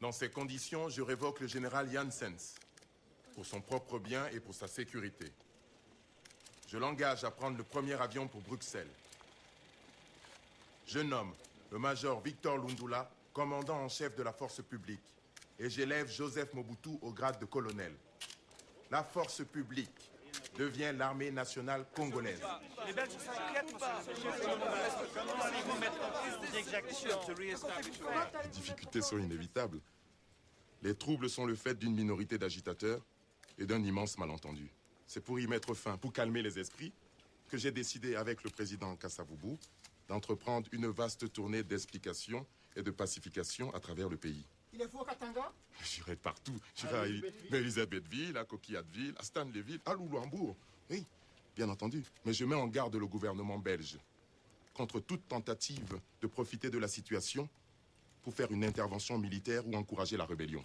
Dans ces conditions, je révoque le général Janssens, pour son propre bien et pour sa sécurité. Je l'engage à prendre le premier avion pour Bruxelles. Je nomme le major Victor Lundula, commandant en chef de la force publique, et j'élève Joseph Mobutu au grade de colonel. La force publique devient l'armée nationale congolaise. Les Belges sont inquiets, comment allez-vous mettre en place des exactions? Les difficultés sont inévitables. Les troubles sont le fait d'une minorité d'agitateurs et d'un immense malentendu. C'est pour y mettre fin, pour calmer les esprits, que j'ai décidé avec le président Kasavubu d'entreprendre une vaste tournée d'explication et de pacification à travers le pays. Il est fou au Katanga? J'irai partout. J'irai à Elisabethville, à Coquillateville, à Stanleyville, à Loulouambourg. Oui, bien entendu. Mais je mets en garde le gouvernement belge contre toute tentative de profiter de la situation pour faire une intervention militaire ou encourager la rébellion.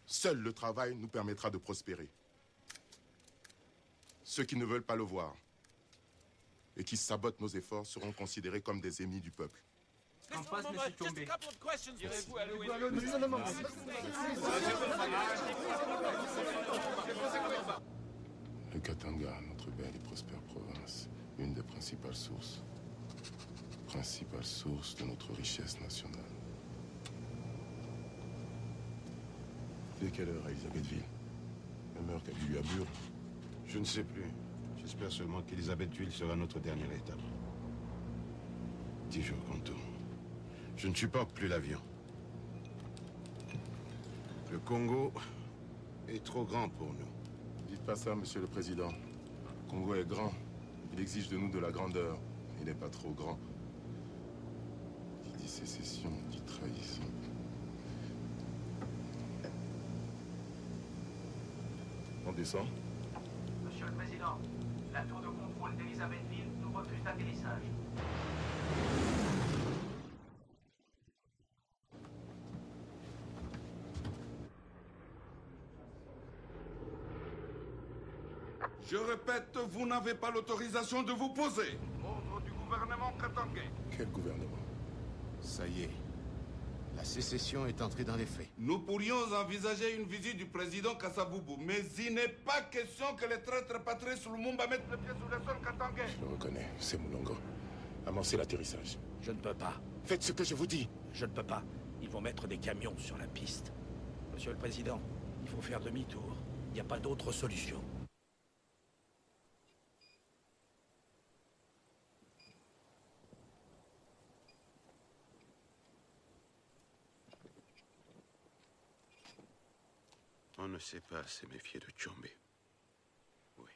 Seul le travail nous permettra de prospérer. Ceux qui ne veulent pas le voir et qui sabotent nos efforts seront considérés comme des ennemis du peuple. En face, M. Tchombe. Irez-vous à l'ONU? Le Katanga, notre belle et prospère province, une des principales sources de notre richesse nationale. Dès quelle heure à Elisabethville? Même heure qu'à Luluabur? Je ne sais plus. J'espère seulement qu'Elisabethville sera notre dernière étape. 10 jours qu'on tourne. Je ne supporte plus l'avion. Le Congo est trop grand pour nous. Dites pas ça, Monsieur le Président. Le Congo est grand. Il exige de nous de la grandeur. Il n'est pas trop grand. Qui dit sécession, dit trahison. On descend? Monsieur le Président, la tour de contrôle d'Elisabethville nous refuse l'atterrissage. Je répète, vous n'avez pas l'autorisation de vous poser. Ordre du gouvernement katangais. Quel gouvernement? Ça y est. La sécession est entrée dans les faits. Nous pourrions envisager une visite du président Kasavubu, mais il n'est pas question que les traîtres Patrice Lumumba mettent le pied sur le sol katangais. Je le reconnais, c'est Moulongo. Amorcez l'atterrissage. Je ne peux pas. Faites ce que je vous dis. Je ne peux pas. Ils vont mettre des camions sur la piste. Monsieur le Président, il faut faire demi-tour. Il n'y a pas d'autre solution. On ne sait pas se méfier de Tchombe. Oui.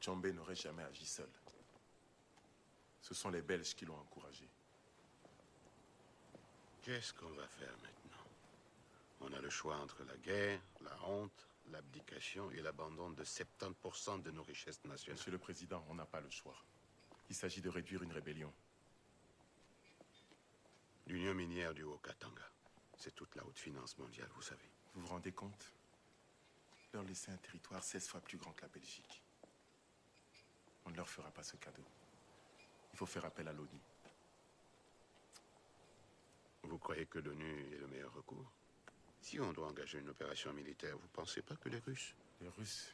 Tchombe n'aurait jamais agi seul. Ce sont les Belges qui l'ont encouragé. Qu'est-ce qu'on va faire maintenant? On a le choix entre la guerre, la honte, l'abdication et l'abandon de 70% de nos richesses nationales. Monsieur le Président, on n'a pas le choix. Il s'agit de réduire une rébellion. L'union minière du Haut-Katanga. C'est toute la haute finance mondiale, vous savez. Vous vous rendez compte? Leur laisser un territoire 16 fois plus grand que la Belgique. On ne leur fera pas ce cadeau. Il faut faire appel à l'ONU. Vous croyez que l'ONU est le meilleur recours? Si on doit engager une opération militaire, vous pensez pas que les Russes... Les Russes?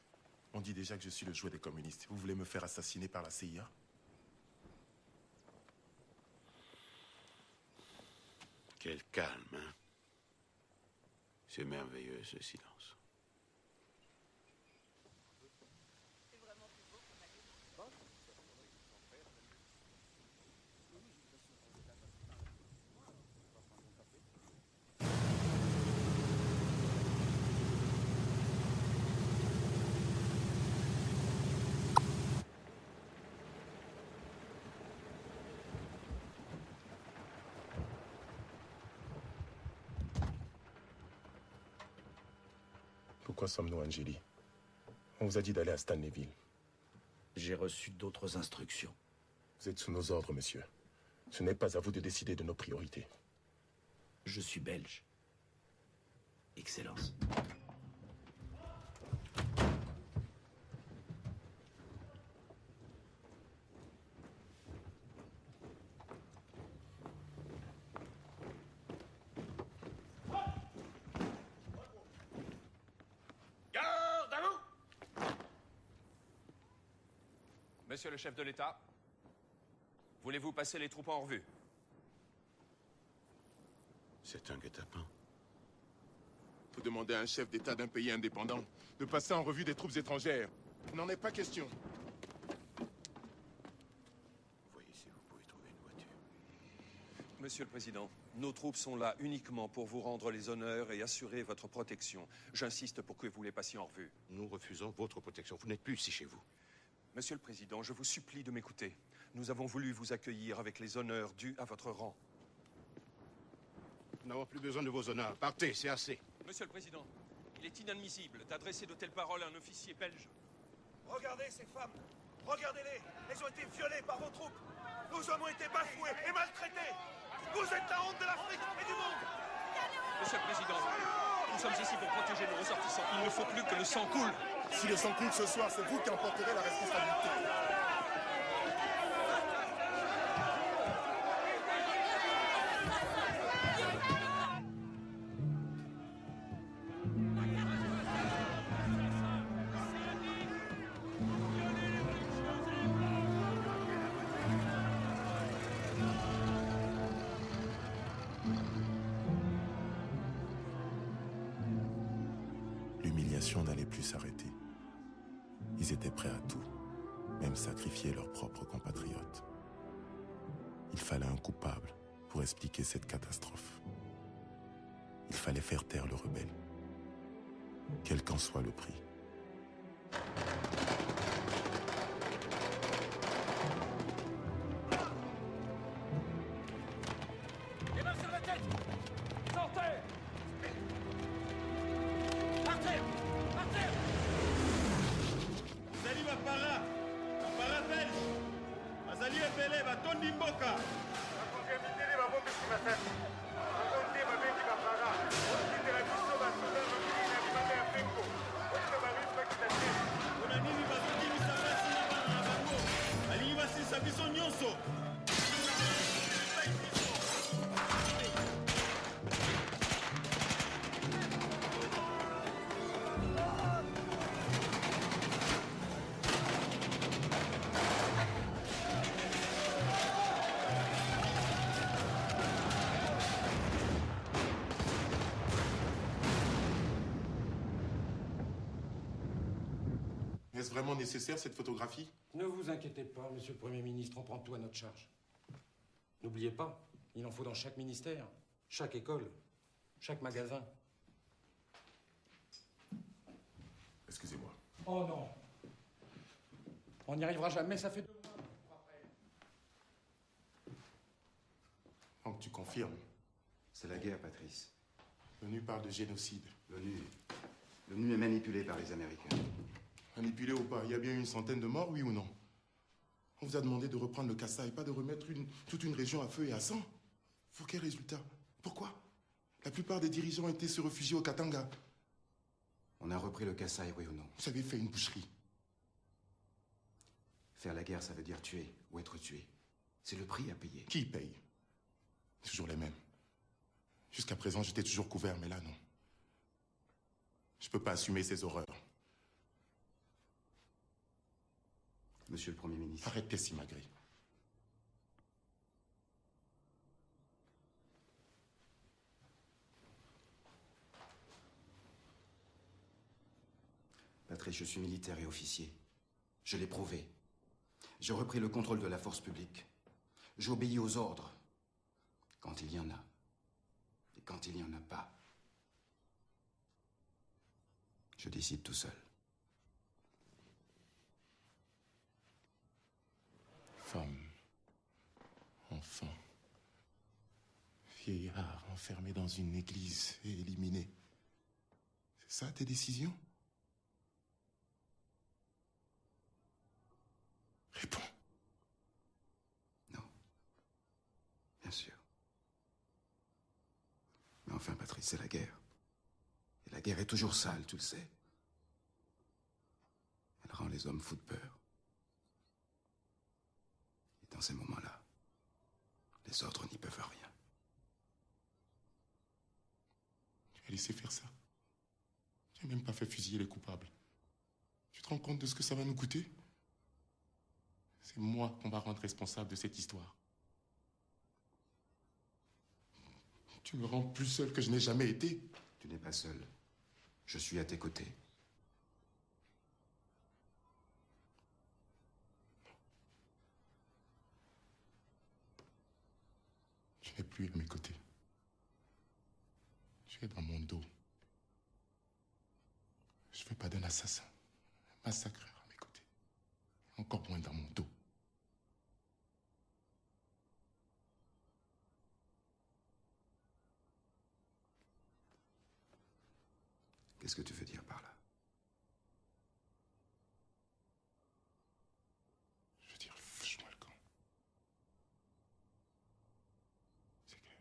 On dit déjà que je suis le jouet des communistes. Vous voulez me faire assassiner par la CIA? Quel calme, hein? C'est merveilleux, ce silence. Pourquoi sommes-nous à Njili? On vous a dit d'aller à Stanleyville. J'ai reçu d'autres instructions. Vous êtes sous nos ordres, monsieur. Ce n'est pas à vous de décider de nos priorités. Je suis belge. Excellence. Monsieur le chef de l'État, voulez-vous passer les troupes en revue? C'est un guet-apens. Vous demandez à un chef d'État d'un pays indépendant de passer en revue des troupes étrangères. Il n'en est pas question. Voyez si vous pouvez trouver une voiture. Monsieur le Président, nos troupes sont là uniquement pour vous rendre les honneurs et assurer votre protection. J'insiste pour que vous les passiez en revue. Nous refusons votre protection. Vous n'êtes plus ici chez vous. Monsieur le Président, je vous supplie de m'écouter. Nous avons voulu vous accueillir avec les honneurs dus à votre rang. Nous n'avons plus besoin de vos honneurs. Partez, c'est assez. Monsieur le Président, il est inadmissible d'adresser de telles paroles à un officier belge. Regardez ces femmes. Regardez-les. Elles ont été violées par vos troupes. Nos hommes ont été bafoués et maltraités. Vous êtes la honte de l'Afrique et du monde. Monsieur le Président, nous sommes ici pour protéger nos ressortissants. Il ne faut plus que le sang coule. Si le sang coule ce soir, c'est vous qui en porterez la responsabilité. L'humiliation n'allait plus s'arrêter. Ils étaient prêts à tout, même sacrifier leurs propres compatriotes. Il fallait un coupable pour expliquer cette catastrophe. Il fallait faire taire le rebelle, quel qu'en soit le prix. Les mains sur la tête. Sortez. Par terre. Par terre. Azali bapara belge azali ebele batondi mboka bakonzemitele babombisi masasi bango nde babengi bapara otindela biso basoda mokili na libanda ya mpengo oyo babiso bakita te mpona nini bazokimisa basi na bana na bango balingi basilisa biso nyonso. Est-ce vraiment nécessaire, cette photographie? Ne vous inquiétez pas, monsieur le Premier ministre, on prend tout à notre charge. N'oubliez pas, il en faut dans chaque ministère, chaque école, chaque magasin. Excusez-moi. Oh non. On n'y arrivera jamais, ça fait 2 mois qu'on court après. Donc tu confirmes? C'est la guerre, Patrice. L'ONU parle de génocide. L'ONU est manipulée par les Américains. Manipulé ou pas, il y a bien eu une centaine de morts, oui ou non? On vous a demandé de reprendre le Kassai, pas de remettre toute une région à feu et à sang. Pour quel résultat? Pourquoi? La plupart des dirigeants étaient se réfugier au Katanga. On a repris le Kassai, oui ou non? Vous avez fait une boucherie. Faire la guerre, ça veut dire tuer ou être tué. C'est le prix à payer. Qui paye? Toujours les mêmes. Jusqu'à présent, j'étais toujours couvert, mais là, non. Je peux pas assumer ces horreurs. Monsieur le Premier ministre. Arrêtez, Simagré. Patrice, je suis militaire et officier. Je l'ai prouvé. J'ai repris le contrôle de la force publique. J'obéis aux ordres. Quand il y en a. Et quand il n'y en a pas. Je décide tout seul. Femmes, enfants, vieillards enfermés dans une église et éliminés. C'est ça tes décisions? Réponds. Non. Bien sûr. Mais enfin, Patrice, c'est la guerre. Et la guerre est toujours sale, tu le sais. Elle rend les hommes fous de peur. Dans ces moments-là, les ordres n'y peuvent rien. Tu as laissé faire ça. Tu n'as même pas fait fusiller les coupables. Tu te rends compte de ce que ça va nous coûter? C'est moi qu'on va rendre responsable de cette histoire. Tu me rends plus seul que je n'ai jamais été. Tu n'es pas seul. Je suis à tes côtés. Tu n'es plus à mes côtés. Tu es dans mon dos. Je ne veux pas d'un assassin, un massacreur à mes côtés. Encore moins dans mon dos. Qu'est-ce que tu veux dire par là? Je veux dire, fiche-moi le camp. C'est clair.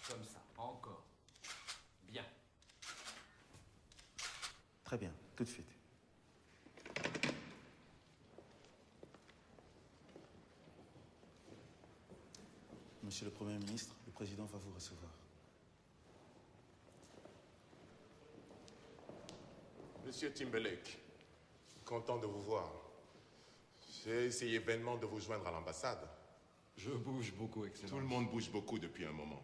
Comme ça, encore. Bien. Très bien, tout de suite. Monsieur le Premier ministre, le président va vous recevoir. Monsieur Timberlake, content de vous voir. J'ai essayé vainement de vous joindre à l'ambassade. Je bouge beaucoup, Excellence. Tout le monde bouge beaucoup depuis un moment.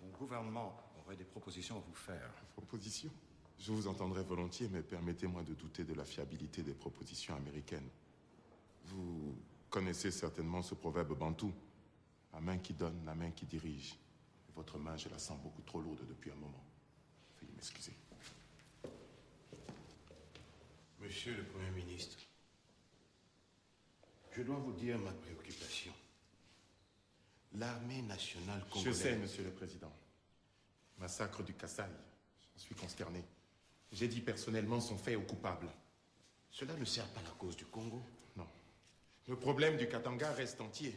Mon gouvernement aurait des propositions à vous faire. Propositions? Je vous entendrai volontiers, mais permettez-moi de douter de la fiabilité des propositions américaines. Vous connaissez certainement ce proverbe bantou. La main qui donne, la main qui dirige. Votre main, je la sens beaucoup trop lourde depuis un moment. Veuillez m'excuser. Monsieur le Premier ministre, je dois vous dire ma préoccupation. L'armée nationale Je congolaise... sais, Monsieur le Président. Massacre du Kasaï. J'en suis consterné. J'ai dit personnellement son fait au coupable. Cela ne sert pas la cause du Congo. Non. Le problème du Katanga reste entier.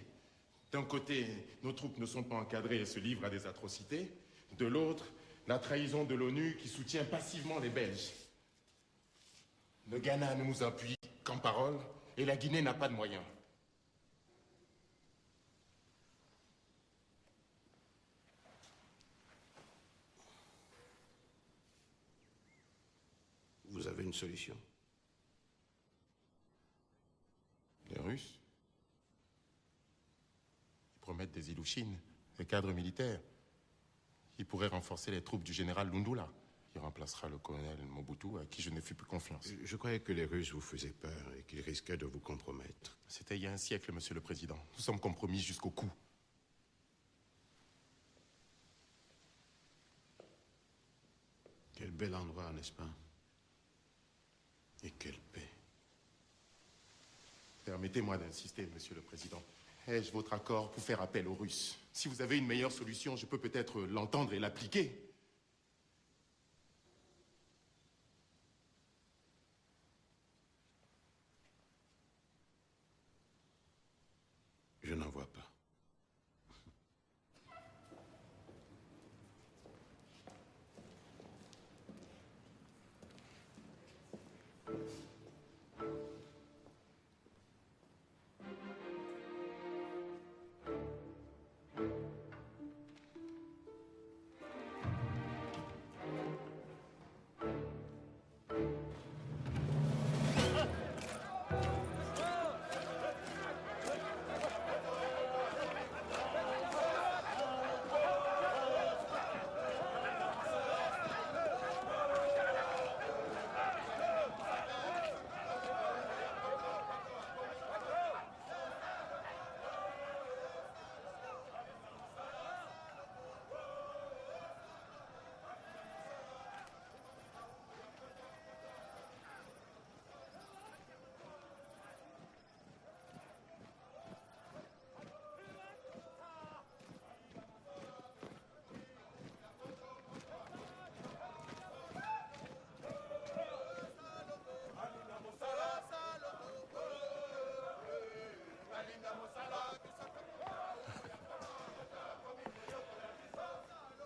D'un côté, nos troupes ne sont pas encadrées et se livrent à des atrocités. De l'autre, la trahison de l'ONU qui soutient passivement les Belges. Le Ghana ne nous appuie qu'en parole et la Guinée n'a pas de moyens. Vous avez une solution? Les Russes, ils promettent des Ilouchines, des cadres militaires. Ils pourraient renforcer les troupes du général Lundula, qui remplacera le colonel Mobutu, à qui je n'ai plus confiance. Je croyais que les Russes vous faisaient peur et qu'ils risquaient de vous compromettre. C'était il y a un siècle, Monsieur le Président. Nous sommes compromis jusqu'au cou. Quel bel endroit, n'est-ce pas? Et quelle paix. Permettez-moi d'insister, Monsieur le Président. Ai-je votre accord pour faire appel aux Russes? Si vous avez une meilleure solution, je peux peut-être l'entendre et l'appliquer. Je n'en vois pas.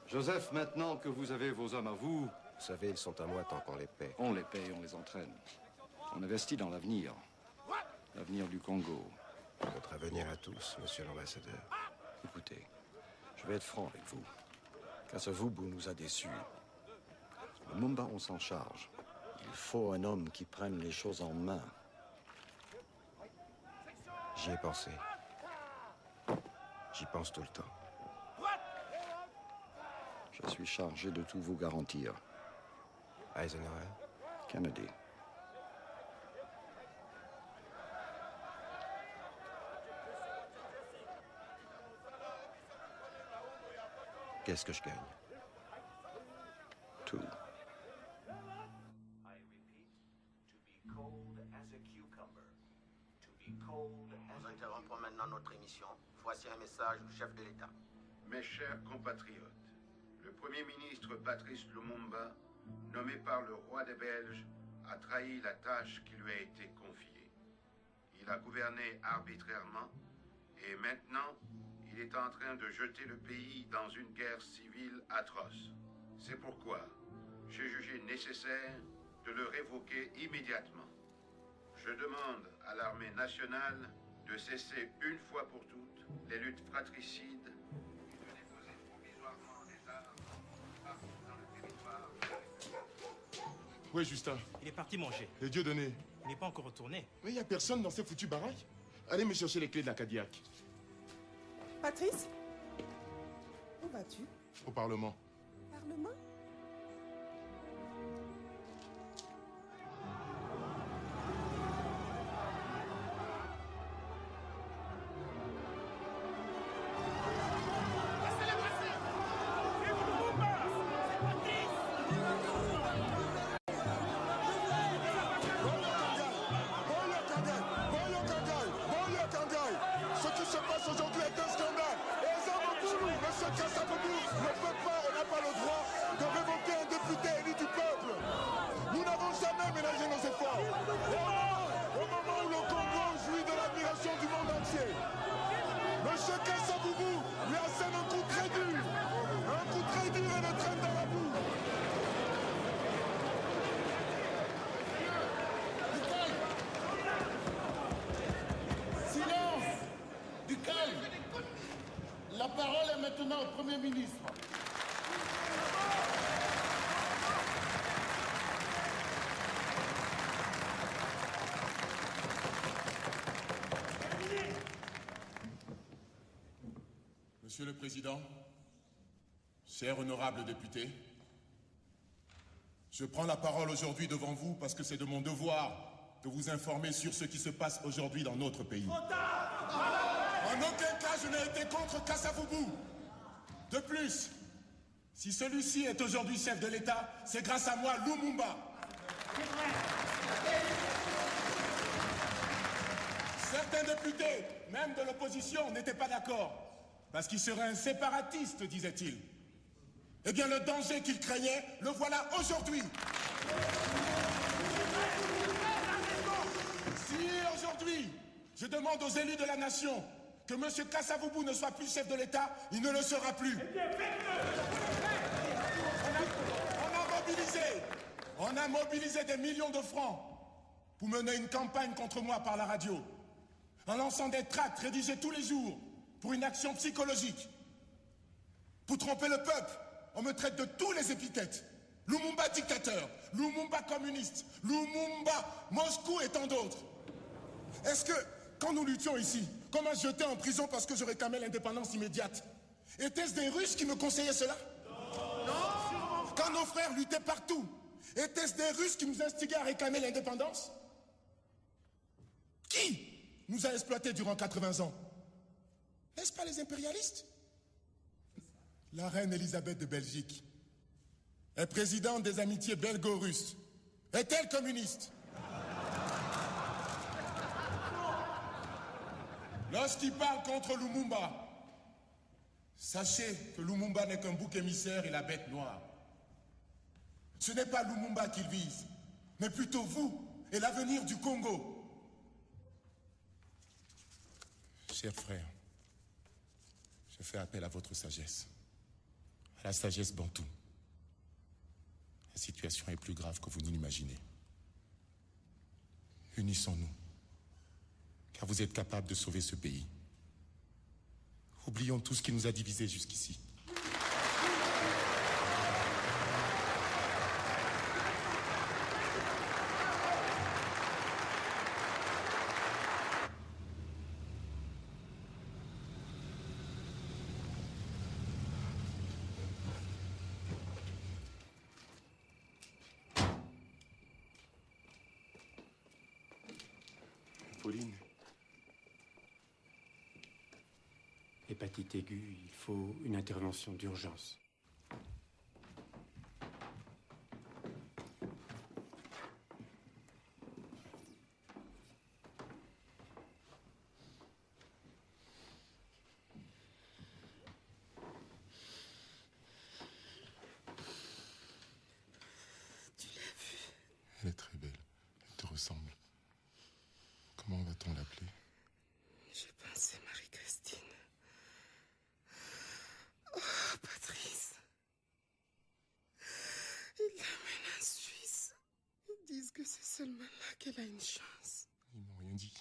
Joseph, maintenant que vous avez vos hommes à vous... Vous savez, ils sont à moi tant qu'on les paie. On les paye, on les entraîne. On investit dans l'avenir. L'avenir du Congo. Notre avenir à tous, monsieur l'ambassadeur. Écoutez, je vais être franc avec vous. Kasavubu nous a déçus. Lumumba, on s'en charge. Il faut un homme qui prenne les choses en main. J'y ai pensé. J'y pense tout le temps. Je suis chargé de tout vous garantir. Eisenhower? Kennedy. Qu'est-ce que je gagne? Tout. Nous interrompons maintenant notre émission. Voici un message du chef de l'État. Mes chers compatriotes, le Premier ministre Patrice Lumumba, nommé par le roi des Belges, a trahi la tâche qui lui a été confiée. Il a gouverné arbitrairement et maintenant, il est en train de jeter le pays dans une guerre civile atroce. C'est pourquoi j'ai jugé nécessaire de le révoquer immédiatement. Je demande à l'armée nationale de cesser une fois pour toutes les luttes fratricides et de déposer provisoirement des armes partout dans le territoire. Oui, Justin. Il est parti manger. Et Dieu donné. Il n'est pas encore retourné. Mais il n'y a personne dans ces foutus baraques. Allez me chercher les clés de la Cadillac. Patrice? Où vas-tu? Au Parlement. Parlement? Ce qui se passe aujourd'hui est un scandale. Et les hommes pour nous, M. Kasavubu ne peut pas, on n'a pas le droit de révoquer un député élu du peuple. Nous n'avons jamais ménagé nos efforts. Et au moment où le Congo jouit de l'admiration du monde entier, M. Kasavubu lui assène un coup très dur. Un coup très dur et le traîne dans la boue. Silence! Du calme! La parole est maintenant au Premier ministre. Monsieur le Président, chers honorables députés, je prends la parole aujourd'hui devant vous parce que c'est de mon devoir de vous informer sur ce qui se passe aujourd'hui dans notre pays. En aucun cas je n'ai été contre Kasavubu. De plus, si celui-ci est aujourd'hui chef de l'État, c'est grâce à moi, Lumumba. Certains députés, même de l'opposition, n'étaient pas d'accord, parce qu'il serait un séparatiste, disait-il. Eh bien, le danger qu'il craignait, le voilà aujourd'hui. Si aujourd'hui, je demande aux élus de la nation que M. Kasavubu ne soit plus chef de l'État, il ne le sera plus. On a mobilisé des millions de francs pour mener une campagne contre moi par la radio, en lançant des tracts rédigés tous les jours pour une action psychologique. Pour tromper le peuple, on me traite de tous les épithètes. Lumumba dictateur, Lumumba communiste, Lumumba Moscou et tant d'autres. Est-ce que, quand nous luttions ici, qu'on m'a jeté en prison parce que je réclamais l'indépendance immédiate, était-ce des Russes qui me conseillaient cela? Non. Quand nos frères luttaient partout, était-ce des Russes qui nous instiguaient à réclamer l'indépendance? Qui nous a exploités durant 80 ans? N'est-ce pas les impérialistes? La reine Elisabeth de Belgique est présidente des amitiés belgo-russes. Est-elle communiste? Lorsqu'il parle contre Lumumba, sachez que Lumumba n'est qu'un bouc émissaire et la bête noire. Ce n'est pas Lumumba qu'il vise, mais plutôt vous et l'avenir du Congo. Chers frères, je fais appel à votre sagesse. à la sagesse bantoue. La situation est plus grave que vous ne l'imaginez. Unissons-nous, car vous êtes capables de sauver ce pays. Oublions tout ce qui nous a divisés jusqu'ici. Pauline. Hépatite aiguë, il faut une intervention d'urgence. Tu l'as vue? Elle est très belle. Elle te ressemble. Comment va-t-on l'appeler? Je pensais Marie-Christine. Oh, Patrice. Ils l'amènent en Suisse. Ils disent que c'est seulement là qu'elle a une chance. Ils n'ont rien dit.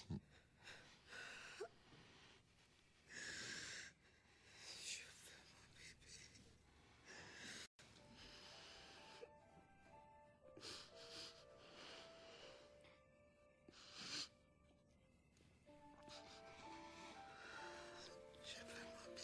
Je veux mon bébé. Je veux mon bébé.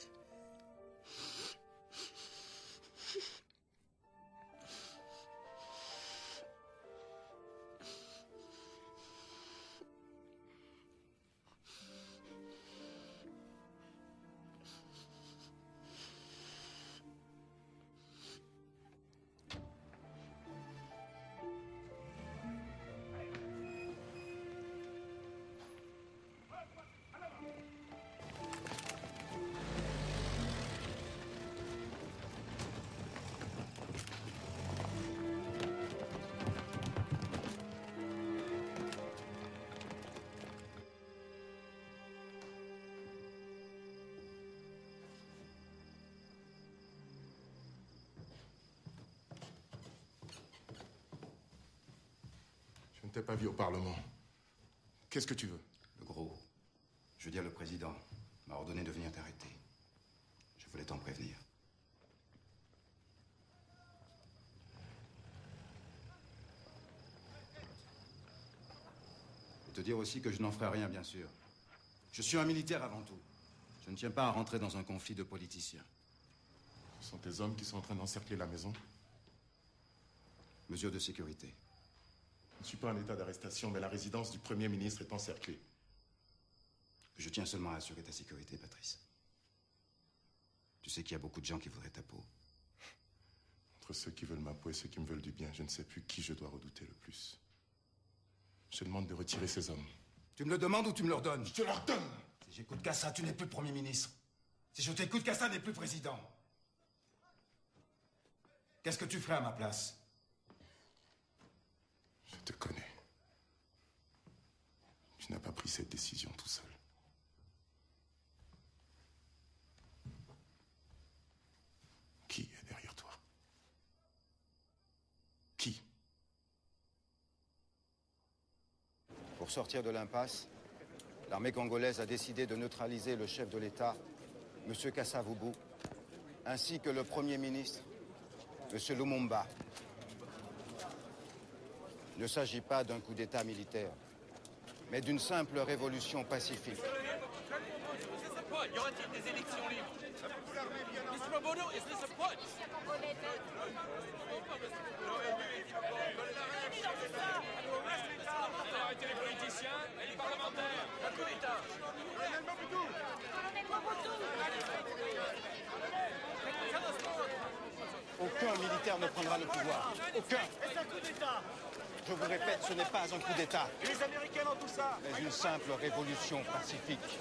Je ne t'ai pas vu au Parlement. Qu'est-ce que tu veux? Le gros, je veux dire le président, m'a ordonné de venir t'arrêter. Je voulais t'en prévenir. Et te dire aussi que je n'en ferai rien, bien sûr. Je suis un militaire avant tout. Je ne tiens pas à rentrer dans un conflit de politiciens. Ce sont tes hommes qui sont en train d'encercler la maison? Mesure de sécurité. Je ne suis pas en état d'arrestation, mais la résidence du Premier ministre est encerclée. Je tiens seulement à assurer ta sécurité, Patrice. Tu sais qu'il y a beaucoup de gens qui voudraient ta peau. Entre ceux qui veulent ma peau et ceux qui me veulent du bien, je ne sais plus qui je dois redouter le plus. Je demande de retirer ces hommes. Tu me le demandes ou tu me le redonnes? Je te le redonne! Si j'écoute Cassa, tu n'es plus Premier ministre. Si je t'écoute, Cassa n'est plus président. Qu'est-ce que tu ferais à ma place? Je te connais. Tu n'as pas pris cette décision tout seul. Qui est derrière toi? Qui? Pour sortir de l'impasse, l'armée congolaise a décidé de neutraliser le chef de l'État, M. Kassavubu, ainsi que le Premier ministre, M. Lumumba. Il ne s'agit pas d'un coup d'État militaire, mais d'une simple révolution pacifique. Y aura-t-il des élections libres? Mr. Mabono, is this a putsch? Arrêtez les politiciens et les parlementaires. Un coup d'État. Colonel Mobutu. Colonel Mobutu. Aucun militaire ne prendra le pouvoir. Aucun. C'est un coup d'État. Je vous répète, ce n'est pas un coup d'État, Et les Américains dans tout ça? mais une simple révolution pacifique.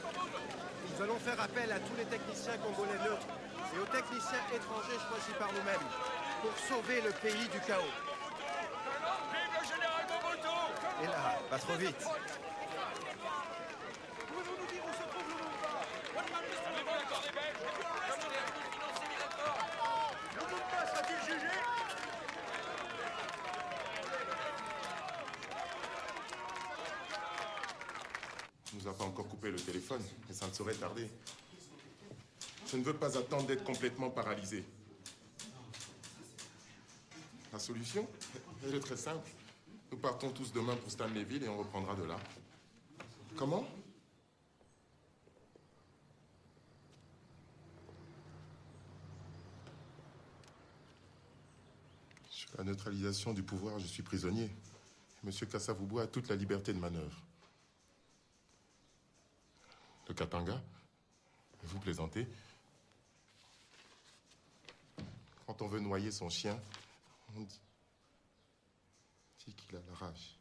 Nous allons faire appel à tous les techniciens congolais neutres et aux techniciens étrangers choisis par nous-mêmes pour sauver le pays du chaos. Vive le général Mobutu! Et là, pas trop vite. Pouvez-vous nous dire où se trouve Lumumba? Avez-vous l'accord des Belges? Comme on est venu financer les accords? encore couper le téléphone, mais ça ne saurait tarder. Je ne veux pas attendre d'être complètement paralysé. La solution, elle est très simple. Nous partons tous demain pour Stanleyville et on reprendra de là. Comment? Sur la neutralisation du pouvoir, je suis prisonnier. Monsieur Kasavubu a toute la liberté de manœuvre. Le Katanga? Vous plaisantez? Quand on veut noyer son chien, on dit qu'il a la rage.